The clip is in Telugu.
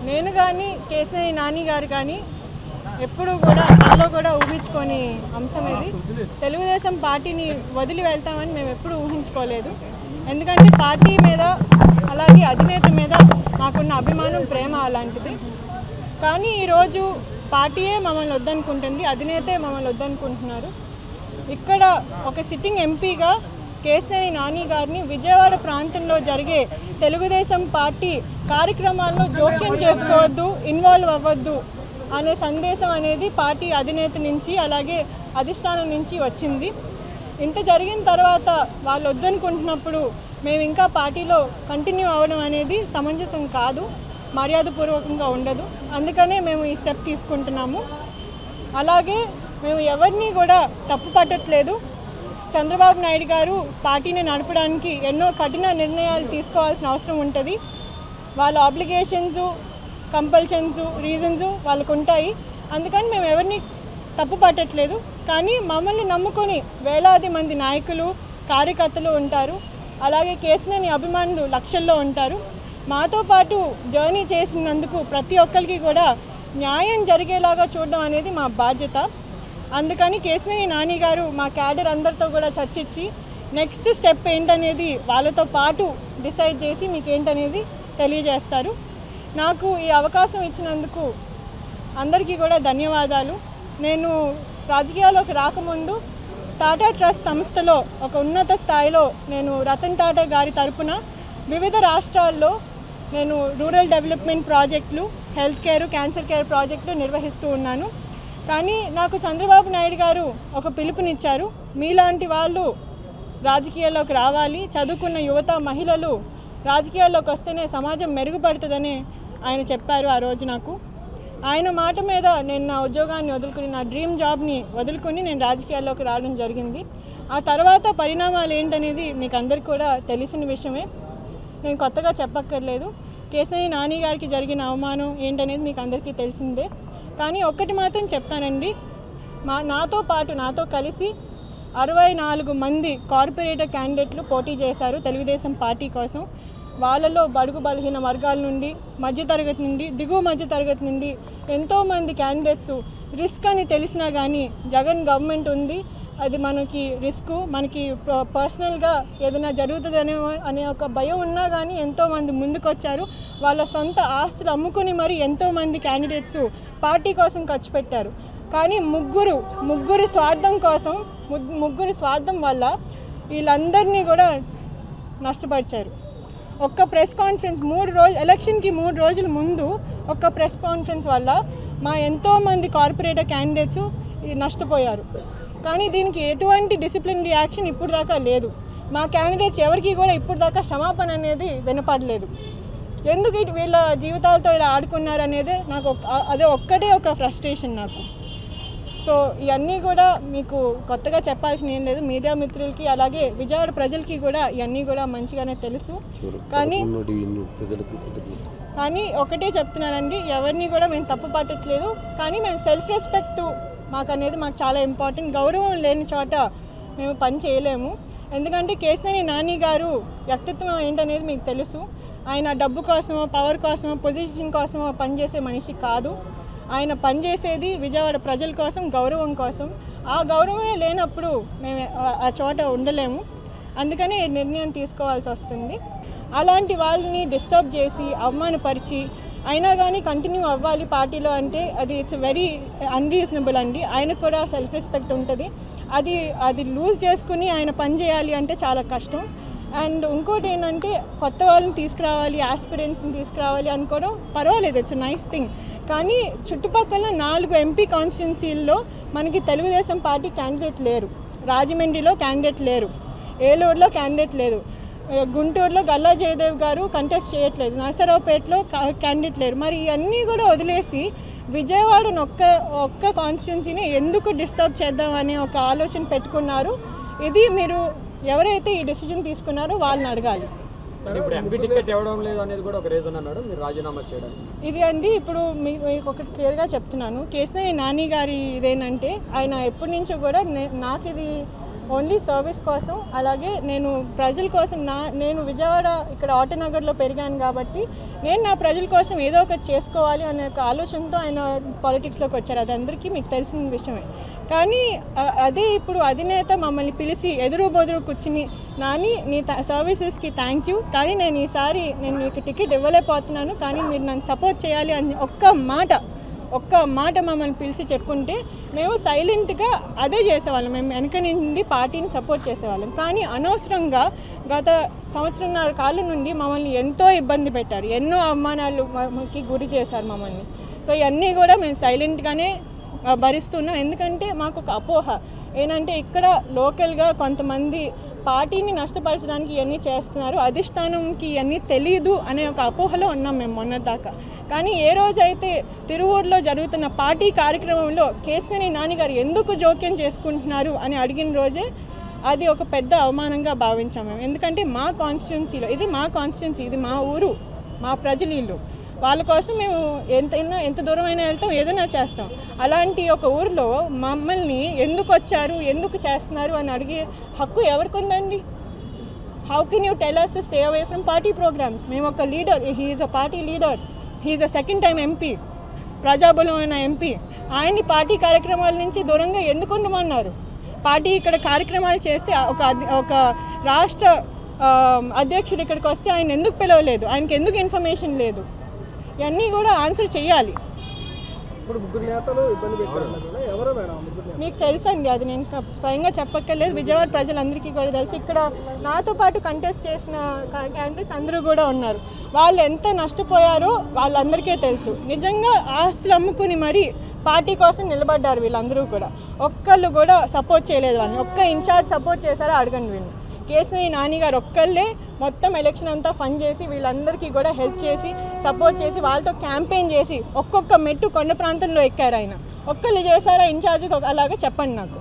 నేను కానీ కేశినేని నాని గారు కానీ ఎప్పుడు కూడా నాలో కూడా ఊహించుకొని అంశం ఇది. తెలుగుదేశం పార్టీని వదిలి వెళ్తామని మేము ఎప్పుడు ఊహించుకోలేదు. ఎందుకంటే పార్టీ మీద అలాగే అధినేత మీద నాకున్న అభిమానం, ప్రేమ అలాంటిది. కానీ ఈరోజు పార్టీయే మమ్మల్ని వద్దనుకుంటుంది, అధినేతే మమ్మల్ని వద్దనుకుంటున్నారు. ఇక్కడ ఒక సిట్టింగ్ ఎంపీగా కేశినేని నాని గారిని విజయవాడ ప్రాంతంలో జరిగే తెలుగుదేశం పార్టీ కార్యక్రమాల్లో జోక్యం చేసుకోవద్దు, ఇన్వాల్వ్ అవ్వద్దు అనే సందేశం అనేది పార్టీ అధినేత నుంచి అలాగే అధిష్టానం నుంచి వచ్చింది. ఇంత జరిగిన తర్వాత వాళ్ళు వద్దనుకుంటున్నప్పుడు మేము ఇంకా పార్టీలో కంటిన్యూ అవ్వడం అనేది సమంజసం కాదు, మర్యాదపూర్వకంగా ఉండదు. అందుకనే మేము ఈ స్టెప్ తీసుకుంటున్నాము. అలాగే మేము ఎవరిని కూడా తప్పు పట్టట్లేదు. చంద్రబాబు నాయుడు గారు పార్టీని నడపడానికి ఎన్నో కఠిన నిర్ణయాలు తీసుకోవాల్సిన అవసరం ఉంటుంది. వాళ్ళ ఆబ్లిగేషన్స్, కంపల్షన్స్, రీజన్స్ వాళ్ళకు ఉంటాయి. అందుకని మేము ఎవరిని తప్పు పట్టట్లేదు. కానీ మమ్మల్ని నమ్ముకొని వేలాది మంది నాయకులు, కార్యకర్తలు ఉంటారు. అలాగే కేశినేని అభిమానులు లక్షల్లో ఉంటారు. మాతో పాటు జర్నీ చేసినందుకు ప్రతి ఒక్కరికి కూడా న్యాయం జరిగేలాగా చూడడం అనేది మా బాధ్యత. అందుకని కేశినేని నాని గారు మా క్యాడర్ అందరితో కూడా చర్చించి నెక్స్ట్ స్టెప్ ఏంటనేది వాళ్ళతో పాటు డిసైడ్ చేసి మీకు ఏంటనేది తెలియజేస్తారు. నాకు ఈ అవకాశం ఇచ్చినందుకు అందరికీ కూడా ధన్యవాదాలు. నేను రాజకీయాల్లోకి రాకముందు టాటా ట్రస్ట్ సంస్థలో ఒక ఉన్నత స్థాయిలో నేను రతన్ టాటా గారి తరపున వివిధ రాష్ట్రాల్లో నేను రూరల్ డెవలప్మెంట్ ప్రాజెక్టులు, హెల్త్ కేర్, క్యాన్సర్ కేర్ ప్రాజెక్టులు నిర్వహిస్తూ ఉన్నాను. కానీ నాకు చంద్రబాబు నాయుడు గారు ఒక పిలుపునిచ్చారు. మీలాంటి వాళ్ళు రాజకీయాల్లోకి రావాలి, చదువుకున్న యువత, మహిళలు రాజకీయాల్లోకి వస్తేనే సమాజం మెరుగుపడుతుందని ఆయన చెప్పారు ఆ రోజు నాకు. ఆయన మాట మీద నేను నా ఉద్యోగాన్ని వదులుకుని, నా డ్రీమ్ జాబ్ని వదులుకొని నేను రాజకీయాల్లోకి రావడం జరిగింది. ఆ తర్వాత పరిణామాలు ఏంటనేది మీకు అందరికీ కూడా తెలిసిన విషయమే, నేను కొత్తగా చెప్పక్కర్లేదు. కేశినేని నాని గారికి జరిగిన అవమానం ఏంటనేది మీకు అందరికీ తెలిసిందే. కానీ ఒక్కటి మాత్రం చెప్తానండి, నాతో కలిసి 64 మంది కార్పొరేటర్ క్యాండిడేట్లు పోటీ చేశారు తెలుగుదేశం పార్టీ కోసం. వాళ్ళలో బడుగు బలహీన వర్గాల నుండి, మధ్యతరగతి నుండి, దిగువ మధ్యతరగతి నుండి ఎంతోమంది క్యాండిడేట్స్ రిస్క్ అని తెలిసినా కానీ జగన్ గవర్నమెంట్ ఉంది, అది మనకి రిస్క్, మనకి పర్సనల్గా ఏదైనా జరుగుతుంది అనే ఒక భయం ఉన్నా కానీ ఎంతోమంది ముందుకొచ్చారు. వాళ్ళ సొంత ఆస్తులు అమ్ముకుని మరి ఎంతోమంది క్యాండిడేట్స్ పార్టీ కోసం ఖర్చు పెట్టారు. కానీ ముగ్గురు స్వార్థం కోసం, ముగ్గురు స్వార్థం వల్ల వీళ్ళందరినీ కూడా నష్టపరిచారు. ఒక్క ప్రెస్ కాన్ఫరెన్స్ ఎలక్షన్కి 3 రోజుల ముందు ఒక్క ప్రెస్ కాన్ఫరెన్స్ వల్ల మా ఎంతోమంది కార్పొరేటర్ క్యాండిడేట్స్ నష్టపోయారు. కానీ దీనికి ఎటువంటి డిసిప్లిన్ రియాక్షన్ ఇప్పుడు దాకా లేదు. మా క్యాండిడేట్స్ ఎవరికి కూడా ఇప్పుడు దాకా క్షమాపణ అనేది వినపడలేదు. ఎందుకు వీళ్ళ జీవితాలతో ఇలా ఆడుకున్నారు అనేది నాకు అదే ఒక్కటే ఒక ఫ్రస్ట్రేషన్ నాకు. సో ఇవన్నీ కూడా మీకు కొత్తగా చెప్పాల్సిన ఏం లేదు. మీడియా మిత్రులకి అలాగే విజయవాడ ప్రజలకి కూడా ఇవన్నీ కూడా మంచిగానే తెలుసు. కానీ ఒకటే చెప్తున్నానండి, ఎవరిని కూడా మేము తప్పు పట్టట్లేదు. కానీ మేము సెల్ఫ్ రెస్పెక్ట్ మాకు చాలా ఇంపార్టెంట్. గౌరవం లేని చోట మేము పని చేయలేము. ఎందుకంటే కేశినేని నాని గారు వ్యక్తిత్వం ఏంటనేది మీకు తెలుసు. ఆయన డబ్బు కోసమో, పవర్ కోసమో, పొజిషన్ కోసమో పనిచేసే మనిషి కాదు. ఆయన పనిచేసేది విజయవాడ ప్రజల కోసం, గౌరవం కోసం. ఆ గౌరవమే లేనప్పుడు మేము ఆ చోట ఉండలేము. అందుకనే నిర్ణయం తీసుకోవాల్సి వస్తుంది. అలాంటి వాళ్ళని డిస్టర్బ్ చేసి, అవమానపరిచి అయినా కానీ కంటిన్యూ అవ్వాలి పార్టీలో అంటే అది ఇట్స్ వెరీ అన్రీజనబుల్ అండి. ఆయనకు కూడా సెల్ఫ్ రెస్పెక్ట్ ఉంటుంది. అది లూజ్ చేసుకుని ఆయన పని చేయాలి అంటే చాలా కష్టం. అండ్ ఇంకోటి ఏంటంటే కొత్త వాళ్ళని తీసుకురావాలి, ఆస్పిరెంట్స్ని తీసుకురావాలి అనుకోవడం పర్వాలేదు, ఇట్స్ నైస్ థింగ్. కానీ చుట్టుపక్కల 4 ఎంపీ కాన్స్టిట్యున్సీల్లో మనకి తెలుగుదేశం పార్టీ క్యాండిడేట్ లేరు. రాజమండ్రిలో క్యాండిడేట్ లేరు, ఏలూరులో క్యాండిడేట్ లేదు, గుంటూరులో గల్లా జయదేవ్ గారు కంటెస్ట్ చేయట్లేదు, నరసరావుపేటలో క్యాండిడేట్ లేరు. మరి ఇవన్నీ కూడా వదిలేసి విజయవాడను ఒక్క కాన్స్టిట్యున్సీని ఎందుకు డిస్టర్బ్ చేద్దామని ఒక ఆలోచన పెట్టుకున్నారు. ఇది మీరు ఎవరైతే ఈ డెసిజన్ తీసుకున్నారో వాళ్ళని అడగాలి. ఇది అండి, ఇప్పుడు మీకు ఒకటి క్లియర్గా చెప్తున్నాను. కేశినేని నాని గారి ఇదేంటంటే ఆయన ఎప్పటి నుంచో కూడా నాకు ఇది ఓన్లీ సర్వీస్ కోసం. అలాగే నేను ప్రజల కోసం నేను విజయవాడ ఇక్కడ ఆటోనగర్లో పెరిగాను కాబట్టి నేను నా ప్రజల కోసం ఏదో ఒకటి చేసుకోవాలి అనే ఒక ఆలోచనతో ఆయన పాలిటిక్స్లోకి వచ్చారు. అది అందరికీ మీకు తెలిసిన విషయమే. కానీ అదే ఇప్పుడు అధినేత మమ్మల్ని పిలిచి ఎదురు బొదురు కూర్చుని నాని నీ సర్వీసెస్కి థ్యాంక్ యూ, కానీ నేను ఈసారి మీకు టికెట్ ఇవ్వలేకపోతున్నాను, కానీ మీరు నన్ను సపోర్ట్ చేయాలి అని ఒక్క మాట మమ్మల్ని పిలిచి చెప్పుంటే మేము సైలెంట్గా అదే చేసేవాళ్ళం. మేము వెనక నుండి పార్టీని సపోర్ట్ చేసేవాళ్ళం. కానీ అనవసరంగా గత సంవత్సరంన్నర కాలం నుండి మమ్మల్ని ఎంతో ఇబ్బంది పెట్టారు, ఎన్నో అవమానాలకి గురి చేశారు మమ్మల్ని. సో ఇవన్నీ కూడా మేము సైలెంట్గానే భరిస్తున్నాం. ఎందుకంటే మాకు ఒక అపోహ ఏంటంటే ఇక్కడ లోకల్గా కొంతమంది పార్టీని నష్టపరచడానికి ఇవన్నీ చేస్తున్నారు, అధిష్టానంకి ఇవన్నీ తెలియదు అనే ఒక అపోహలో ఉన్నాం మేము మొన్నదాకా. కానీ ఏ రోజైతే తిరువూరులో జరుగుతున్న పార్టీ కార్యక్రమంలో కేశినేని నాని గారు ఎందుకు జోక్యం చేసుకుంటున్నారు అని అడిగిన రోజే అది ఒక పెద్ద అవమానంగా భావించాం మేము. ఎందుకంటే మా కాన్స్టిట్యున్సీలో ఇది మా కాన్స్టిట్యున్సీ, ఇది మా ఊరు, మా ప్రజలు ఇల్లు, వాళ్ళ కోసం మేము ఎంత దూరమైనా వెళ్తాం, ఏదైనా చేస్తాం. అలాంటి ఒక ఊరిలో మమ్మల్ని ఎందుకు వచ్చారు, ఎందుకు చేస్తున్నారు అని అడిగే హక్కు ఎవరికి ఉందండి? How can you tell us to stay away from party programs? మేము ఒక leader, he is a party leader, he is a second time MP, ప్రజాబలమైన ఎంపీ. ఆయన్ని పార్టీ కార్యక్రమాల నుంచి దూరంగా ఎందుకు ఉండమన్నారు? పార్టీ ఇక్కడ కార్యక్రమాలు చేస్తే ఒక రాష్ట్ర అధ్యక్షుడు ఇక్కడికి వస్తే ఆయన ఎందుకు పిలవలేదు, ఆయనకి ఎందుకు ఇన్ఫర్మేషన్ లేదు? ఇవన్నీ కూడా ఆన్సర్ చేయాలి. మీకు తెలుసండి, అది నేను స్వయంగా చెప్పక్కర్లేదు, విజయవాడ ప్రజలందరికీ కూడా తెలుసు. ఇక్కడ నాతో పాటు కంటెస్ట్ చేసిన క్యాండిడేట్స్ అందరూ కూడా ఉన్నారు. వాళ్ళు ఎంత నష్టపోయారో వాళ్ళందరికీ తెలుసు. నిజంగా ఆస్తులు అమ్ముకుని మరీ పార్టీ కోసం నిలబడ్డారు వీళ్ళందరూ కూడా. ఒక్కళ్ళు కూడా సపోర్ట్ చేయలేదు వాళ్ళని. ఒక్క ఇన్ఛార్జ్ సపోర్ట్ చేశారో అడగండి వీళ్ళు. కేశినేని నాని గారు ఒక్కళ్ళే మొత్తం ఎలక్షన్ అంతా ఫండ్ చేసి వీళ్ళందరికీ కూడా హెల్ప్ చేసి సపోర్ట్ చేసి వాళ్ళతో క్యాంపెయిన్ చేసి ఒక్కొక్క మెట్టు కొండ ప్రాంతంలో ఎక్కారు ఆయన. ఒక్కళ్ళు చేశారా ఇన్ఛార్జెస్ అలాగా చెప్పండి నాకు.